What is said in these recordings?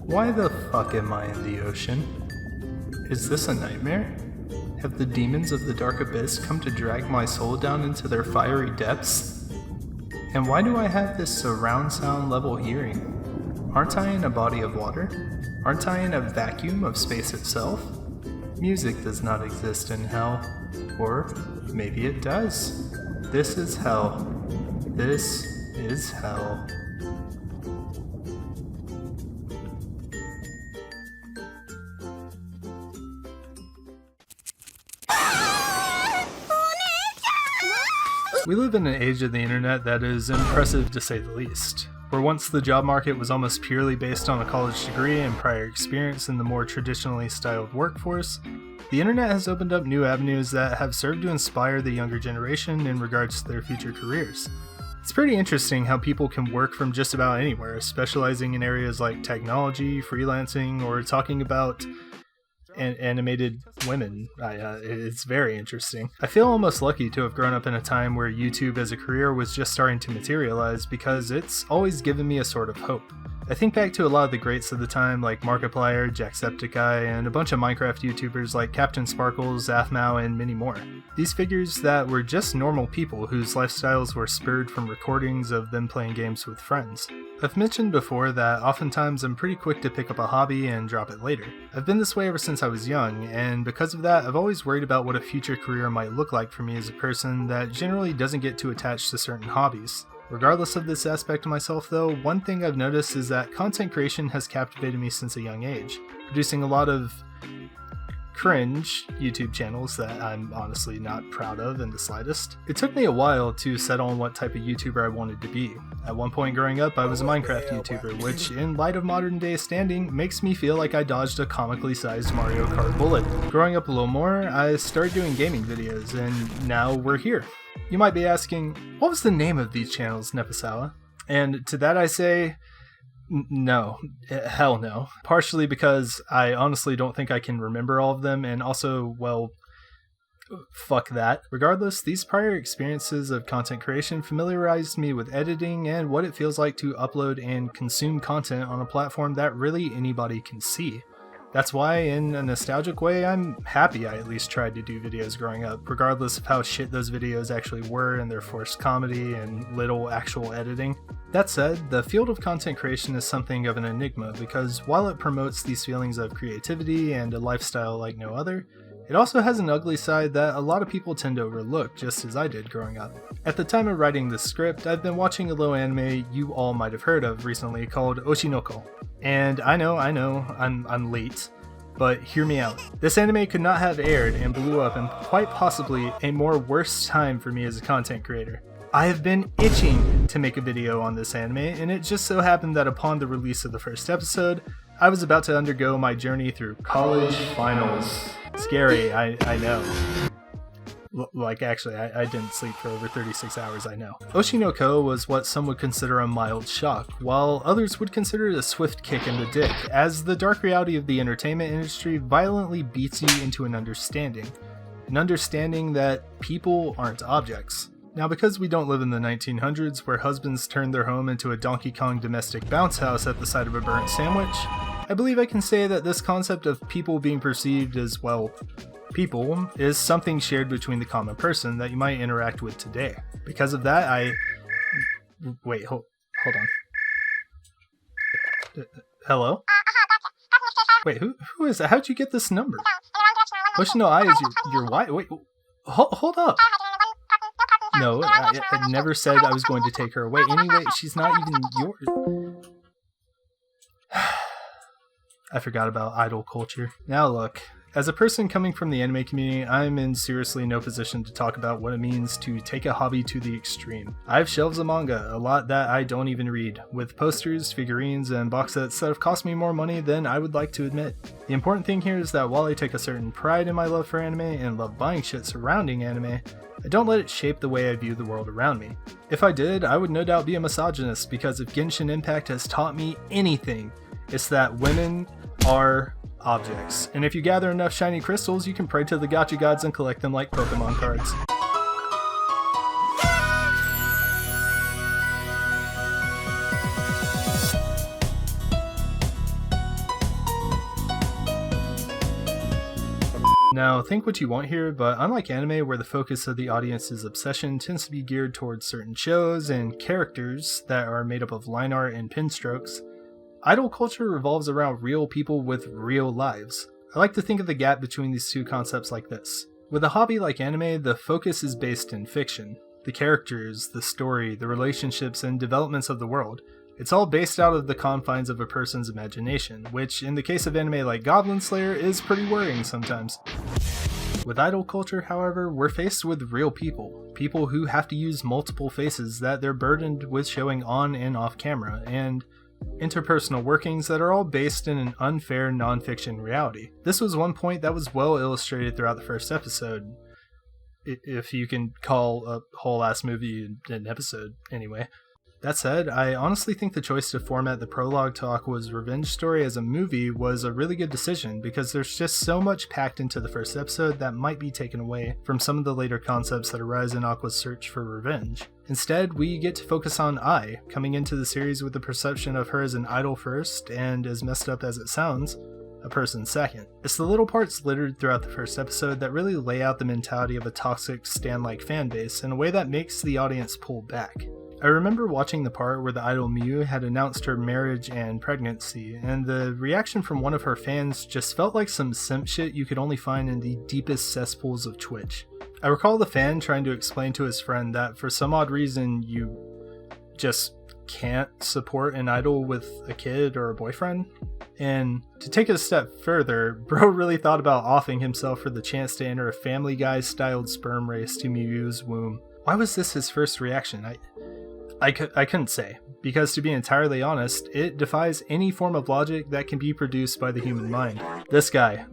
Why the fuck am I in the ocean? Is this a nightmare? Have the demons of the dark abyss come to drag my soul down into their fiery depths? And why do I have this surround sound level hearing? Aren't I in a body of water? Aren't I in a vacuum of space itself? Music does not exist in hell. Or maybe it does. This is hell. This is hell. We live in an age of the internet that is impressive to say the least. Where once the job market was almost purely based on a college degree and prior experience in the more traditionally styled workforce, the internet has opened up new avenues that have served to inspire the younger generation in regards to their future careers. It's pretty interesting how people can work from just about anywhere, specializing in areas like technology, freelancing, or talking about animated women. It's very interesting. I feel almost lucky to have grown up in a time where YouTube as a career was just starting to materialize because it's always given me a sort of hope. I think back to a lot of the greats of the time like Markiplier, Jacksepticeye, and a bunch of Minecraft YouTubers like Captain Sparkles, Aphmau, and many more. These figures that were just normal people whose lifestyles were spurred from recordings of them playing games with friends. I've mentioned before that oftentimes I'm pretty quick to pick up a hobby and drop it later. I've been this way ever since I was young, and because of that I've always worried about what a future career might look like for me as a person that generally doesn't get too attached to certain hobbies. Regardless of this aspect of myself though, one thing I've noticed is that content creation has captivated me since a young age, producing a lot of cringe YouTube channels that I'm honestly not proud of in the slightest. It took me a while to settle on what type of YouTuber I wanted to be. At one point growing up, I was a Minecraft YouTuber, which in light of modern day standing makes me feel like I dodged a comically sized Mario Kart bullet. Growing up a little more, I started doing gaming videos, and now we're here. You might be asking, what was the name of these channels, Nepasawa? And to that I say, no. Hell no. Partially because I honestly don't think I can remember all of them, and also, well, fuck that. Regardless, these prior experiences of content creation familiarized me with editing and what it feels like to upload and consume content on a platform that really anybody can see. That's why, in a nostalgic way, I'm happy I at least tried to do videos growing up, regardless of how shit those videos actually were and their forced comedy and little actual editing. That said, the field of content creation is something of an enigma because while it promotes these feelings of creativity and a lifestyle like no other, it also has an ugly side that a lot of people tend to overlook, just as I did growing up. At the time of writing this script, I've been watching a little anime you all might have heard of recently called Oshi. And I know, I'm late, but hear me out. This anime could not have aired and blew up in quite possibly a more worse time for me as a content creator. I have been itching to make a video on this anime, and it just so happened that upon the release of the first episode, I was about to undergo my journey through college finals. Scary, I know. Actually, I didn't sleep for over 36 hours, I know. Oshi was what some would consider a mild shock, while others would consider it a swift kick in the dick, as the dark reality of the entertainment industry violently beats you into an understanding that people aren't objects. Now, because we don't live in the 1900s, where husbands turned their home into a Donkey Kong domestic bounce house at the side of a burnt sandwich, I believe I can say that this concept of people being perceived as, well, people is something shared between the common person that you might interact with today. Because of that, Wait, hold on. Hello? Wait, who is that? How'd you get this number? Oshi is your wife? Wait, hold up. No, I never said I was going to take her away. Anyway, she's not even yours. I forgot about idol culture. Now look, as a person coming from the anime community, I'm in seriously no position to talk about what it means to take a hobby to the extreme. I have shelves of manga, a lot that I don't even read, with posters, figurines, and box sets that have cost me more money than I would like to admit. The important thing here is that while I take a certain pride in my love for anime and love buying shit surrounding anime, I don't let it shape the way I view the world around me. If I did, I would no doubt be a misogynist, because if Genshin Impact has taught me anything, it's that women are objects. And if you gather enough shiny crystals, you can pray to the gacha gods and collect them like Pokemon cards. Now, think what you want here, but unlike anime where the focus of the audience's obsession tends to be geared towards certain shows and characters that are made up of line art and pen strokes, idol culture revolves around real people with real lives. I like to think of the gap between these two concepts like this. With a hobby like anime, the focus is based in fiction. The characters, the story, the relationships, and developments of the world. It's all based out of the confines of a person's imagination, which in the case of anime like Goblin Slayer is pretty worrying sometimes. With idol culture, however, we're faced with real people. People who have to use multiple faces that they're burdened with showing on and off camera, and interpersonal workings that are all based in an unfair non-fiction reality. This was one point that was well illustrated throughout the first episode, if you can call a whole ass movie an episode anyway. That said, I honestly think the choice to format the prologue to Aqua's revenge story as a movie was a really good decision, because there's just so much packed into the first episode that might be taken away from some of the later concepts that arise in Aqua's search for revenge. Instead, we get to focus on Ai, coming into the series with the perception of her as an idol first, and as messed up as it sounds, a person second. It's the little parts littered throughout the first episode that really lay out the mentality of a toxic stan-like fanbase in a way that makes the audience pull back. I remember watching the part where the idol Miu had announced her marriage and pregnancy, and the reaction from one of her fans just felt like some simp shit you could only find in the deepest cesspools of Twitch. I recall the fan trying to explain to his friend that for some odd reason you just can't support an idol with a kid or a boyfriend. And to take it a step further, bro really thought about offing himself for the chance to enter a Family Guy styled sperm race to Miu's womb. Why was this his first reaction? I couldn't say, because to be entirely honest, it defies any form of logic that can be produced by the human mind. This guy,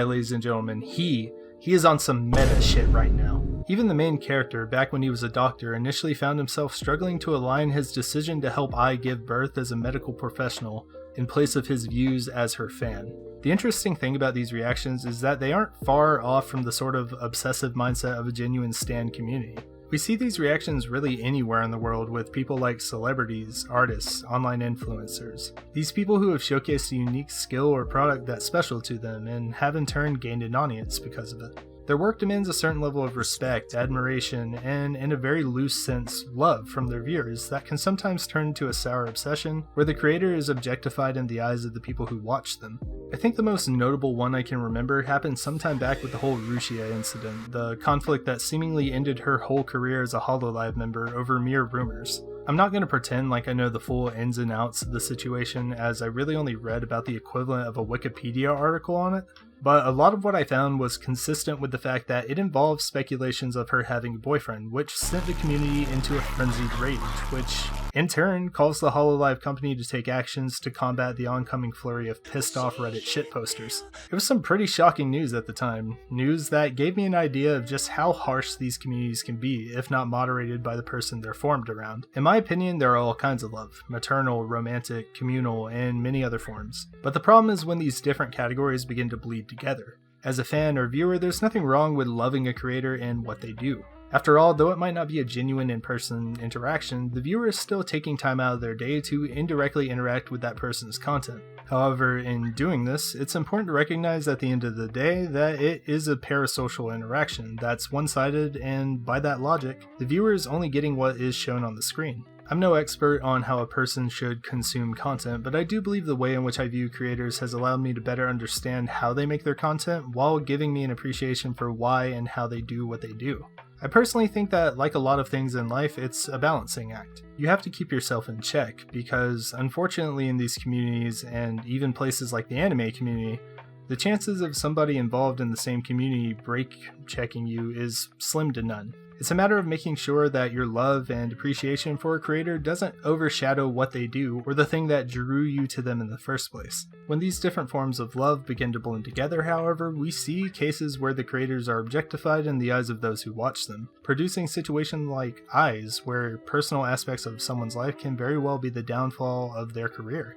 ladies and gentlemen, he is on some meta shit right now. Even the main character, back when he was a doctor, initially found himself struggling to align his decision to help Ai give birth as a medical professional in place of his views as her fan. The interesting thing about these reactions is that they aren't far off from the sort of obsessive mindset of a genuine stan community. We see these reactions really anywhere in the world with people like celebrities, artists, online influencers. These people who have showcased a unique skill or product that's special to them and have in turn gained an audience because of it. Their work demands a certain level of respect, admiration, and, in a very loose sense, love from their viewers that can sometimes turn into a sour obsession, where the creator is objectified in the eyes of the people who watch them. I think the most notable one I can remember happened sometime back with the whole Rushia incident, the conflict that seemingly ended her whole career as a Hololive member over mere rumors. I'm not going to pretend like I know the full ins and outs of the situation, as I really only read about the equivalent of a Wikipedia article on it, but a lot of what I found was consistent with the fact that it involved speculations of her having a boyfriend, which sent the community into a frenzied rage, which in turn caused the Hololive company to take actions to combat the oncoming flurry of pissed off Reddit shitposters. It was some pretty shocking news at the time, news that gave me an idea of just how harsh these communities can be if not moderated by the person they're formed around. In my opinion, there are all kinds of love, maternal, romantic, communal, and many other forms. But the problem is when these different categories begin to bleed together. As a fan or viewer, there's nothing wrong with loving a creator and what they do. After all, though it might not be a genuine in-person interaction, the viewer is still taking time out of their day to indirectly interact with that person's content. However, in doing this, it's important to recognize at the end of the day that it is a parasocial interaction that's one-sided, and by that logic, the viewer is only getting what is shown on the screen. I'm no expert on how a person should consume content, but I do believe the way in which I view creators has allowed me to better understand how they make their content while giving me an appreciation for why and how they do what they do. I personally think that, like a lot of things in life, it's a balancing act. You have to keep yourself in check, because unfortunately in these communities, and even places like the anime community, the chances of somebody involved in the same community break-checking you is slim to none. It's a matter of making sure that your love and appreciation for a creator doesn't overshadow what they do or the thing that drew you to them in the first place. When these different forms of love begin to blend together, however, we see cases where the creators are objectified in the eyes of those who watch them, producing situations like Ai's, where personal aspects of someone's life can very well be the downfall of their career,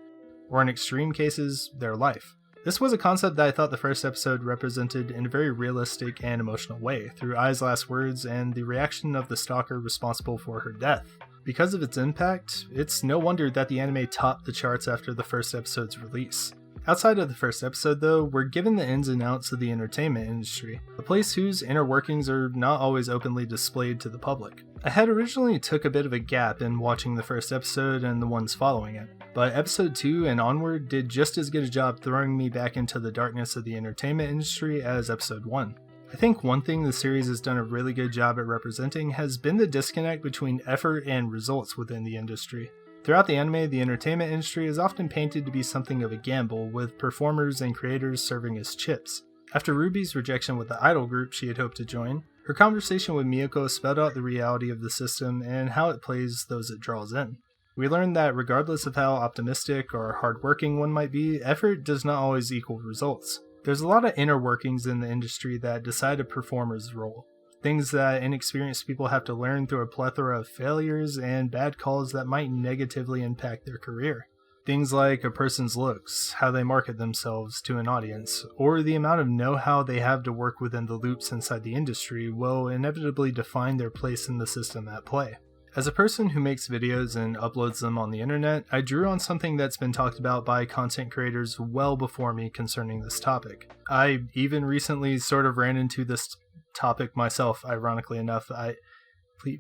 or in extreme cases, their life. This was a concept that I thought the first episode represented in a very realistic and emotional way, through Ai's last words and the reaction of the stalker responsible for her death. Because of its impact, it's no wonder that the anime topped the charts after the first episode's release. Outside of the first episode though, we're given the ins and outs of the entertainment industry, a place whose inner workings are not always openly displayed to the public. I had originally took a bit of a gap in watching the first episode and the ones following it, but episode 2 and onward did just as good a job throwing me back into the darkness of the entertainment industry as episode 1. I think one thing the series has done a really good job at representing has been the disconnect between effort and results within the industry. Throughout the anime, the entertainment industry is often painted to be something of a gamble, with performers and creators serving as chips. After Ruby's rejection with the idol group she had hoped to join, her conversation with Miyako spelled out the reality of the system and how it plays those it draws in. We learned that regardless of how optimistic or hardworking one might be, effort does not always equal results. There's a lot of inner workings in the industry that decide a performer's role. Things that inexperienced people have to learn through a plethora of failures and bad calls that might negatively impact their career. Things like a person's looks, how they market themselves to an audience, or the amount of know-how they have to work within the loops inside the industry will inevitably define their place in the system at play. As a person who makes videos and uploads them on the internet, I drew on something that's been talked about by content creators well before me concerning this topic. I even recently sort of ran into this topic myself, ironically enough.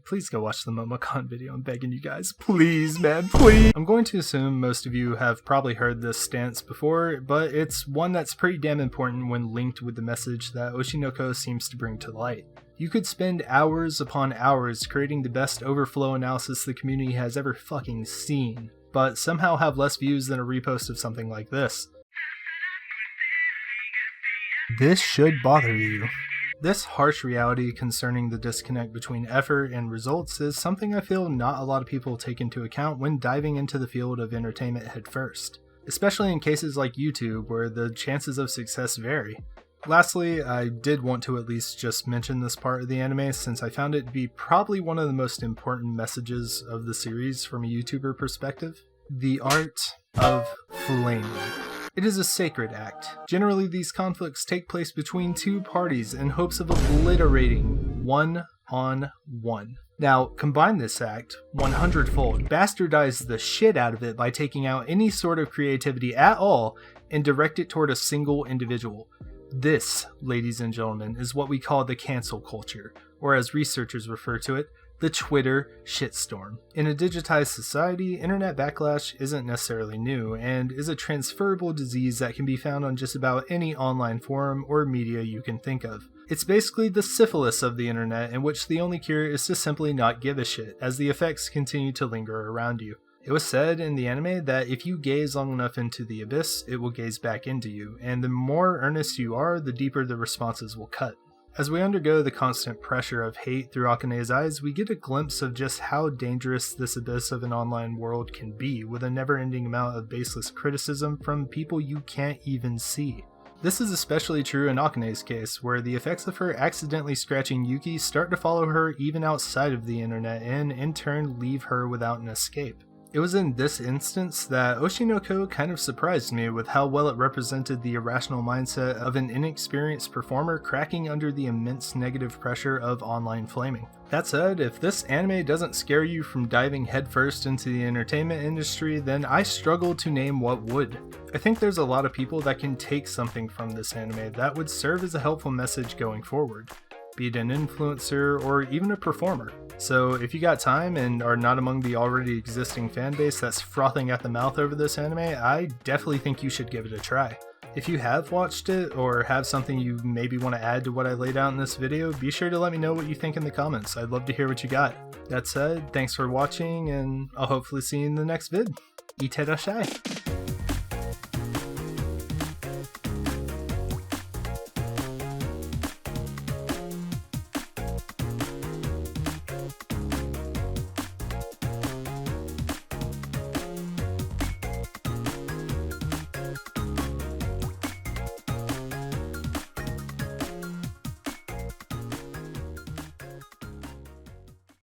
Please go watch the momocon video, I'm begging you guys. Please, man, please! I'm going to assume most of you have probably heard this stance before, but it's one that's pretty damn important when linked with the message that Oshi seems to bring to light. You could spend hours upon hours creating the best overflow analysis the community has ever fucking seen, but somehow have less views than a repost of something like this. This should bother you. This harsh reality concerning the disconnect between effort and results is something I feel not a lot of people take into account when diving into the field of entertainment headfirst, especially in cases like YouTube where the chances of success vary. Lastly, I did want to at least just mention this part of the anime since I found it to be probably one of the most important messages of the series from a YouTuber perspective. The art of flaming. It is a sacred act. Generally, these conflicts take place between two parties in hopes of obliterating one on one. Now, combine this act 100-fold, bastardize the shit out of it by taking out any sort of creativity at all and direct it toward a single individual. This, ladies and gentlemen, is what we call the cancel culture, or as researchers refer to it, the Twitter shitstorm. In a digitized society, internet backlash isn't necessarily new, and is a transferable disease that can be found on just about any online forum or media you can think of. It's basically the syphilis of the internet, in which the only cure is to simply not give a shit, as the effects continue to linger around you. It was said in the anime that if you gaze long enough into the abyss, it will gaze back into you, and the more earnest you are, the deeper the responses will cut. As we undergo the constant pressure of hate through Akane's eyes, we get a glimpse of just how dangerous this abyss of an online world can be, with a never-ending amount of baseless criticism from people you can't even see. This is especially true in Akane's case, where the effects of her accidentally scratching Yuki start to follow her even outside of the internet and in turn leave her without an escape. It was in this instance that Oshi kind of surprised me with how well it represented the irrational mindset of an inexperienced performer cracking under the immense negative pressure of online flaming. That said, if this anime doesn't scare you from diving headfirst into the entertainment industry, then I struggle to name what would. I think there's a lot of people that can take something from this anime that would serve as a helpful message going forward, be it an influencer or even a performer. So if you got time and are not among the already existing fanbase that's frothing at the mouth over this anime, I definitely think you should give it a try. If you have watched it or have something you maybe want to add to what I laid out in this video, be sure to let me know what you think in the comments. I'd love to hear what you got. That said, thanks for watching and I'll hopefully see you in the next vid. Iterashai!